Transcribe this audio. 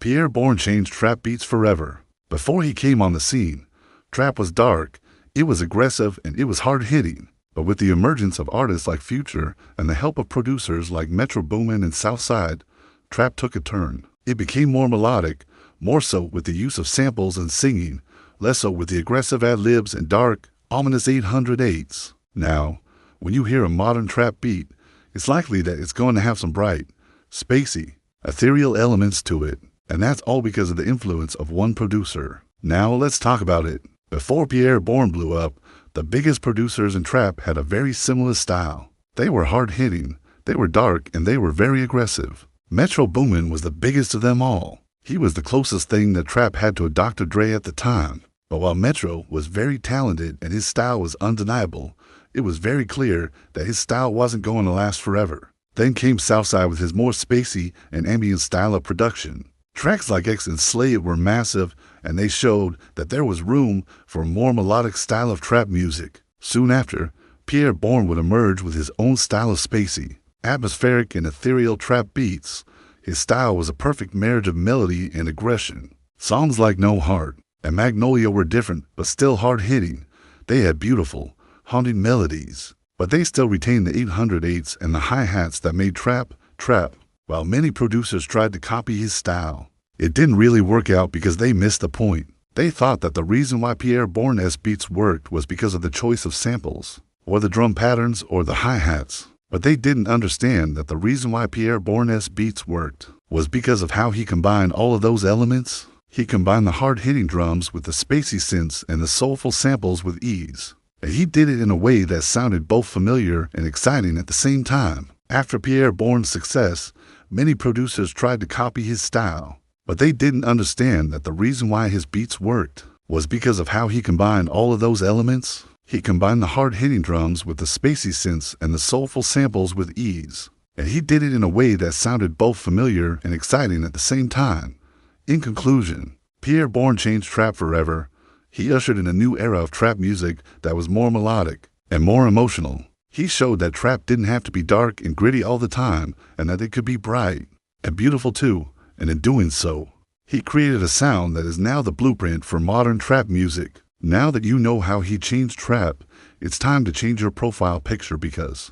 Pierre Bourne changed trap beats forever. Before he came on the scene, trap was dark, it was aggressive, and it was hard-hitting. But with the emergence of artists like Future and the help of producers like Metro Boomin and Southside, trap took a turn. It became more melodic, more so with the use of samples and singing, less so with the aggressive ad-libs and dark, ominous 808s. Now, when you hear a modern trap beat, it's likely that it's going to have some bright, spacey, ethereal elements to it, and that's all because of the influence of one producer. Now let's talk about it. Before Pierre Bourne blew up, the biggest producers in trap had a very similar style. They were hard-hitting, they were dark, and they were very aggressive. Metro Boomin was the biggest of them all. He was the closest thing that trap had to a Dr. Dre at the time. But while Metro was very talented and his style was undeniable, it was very clear that his style wasn't going to last forever. Then came Southside with his more spacey and ambient style of production. Tracks like X and Slay were massive, and they showed that there was room for a more melodic style of trap music. Soon after, Pierre Bourne would emerge with his own style of spacey, atmospheric and ethereal trap beats. His style was a perfect marriage of melody and aggression. Songs like No Heart and Magnolia were different but still hard-hitting. They had beautiful, haunting melodies, but they still retained the 808s and the hi-hats that made trap, trap. While many producers tried to copy his style, it didn't really work out because they missed the point. They thought that the reason why Pierre Bourne's beats worked was because of the choice of samples, or the drum patterns, or the hi-hats. But they didn't understand that the reason why Pierre Bourne's beats worked was because of how he combined all of those elements. He combined the hard-hitting drums with the spacey synths and the soulful samples with ease. And he did it in a way that sounded both familiar and exciting at the same time. After Pierre Bourne's success, many producers tried to copy his style, but they didn't understand that the reason why his beats worked was because of how he combined all of those elements. He combined the hard-hitting drums with the spacey synths and the soulful samples with ease. And he did it in a way that sounded both familiar and exciting at the same time. In conclusion, Pierre Bourne changed trap forever. He ushered in a new era of trap music that was more melodic and more emotional. He showed that trap didn't have to be dark and gritty all the time, and that it could be bright and beautiful too. And in doing so, he created a sound that is now the blueprint for modern trap music. Now that you know how he changed trap, it's time to change your profile picture because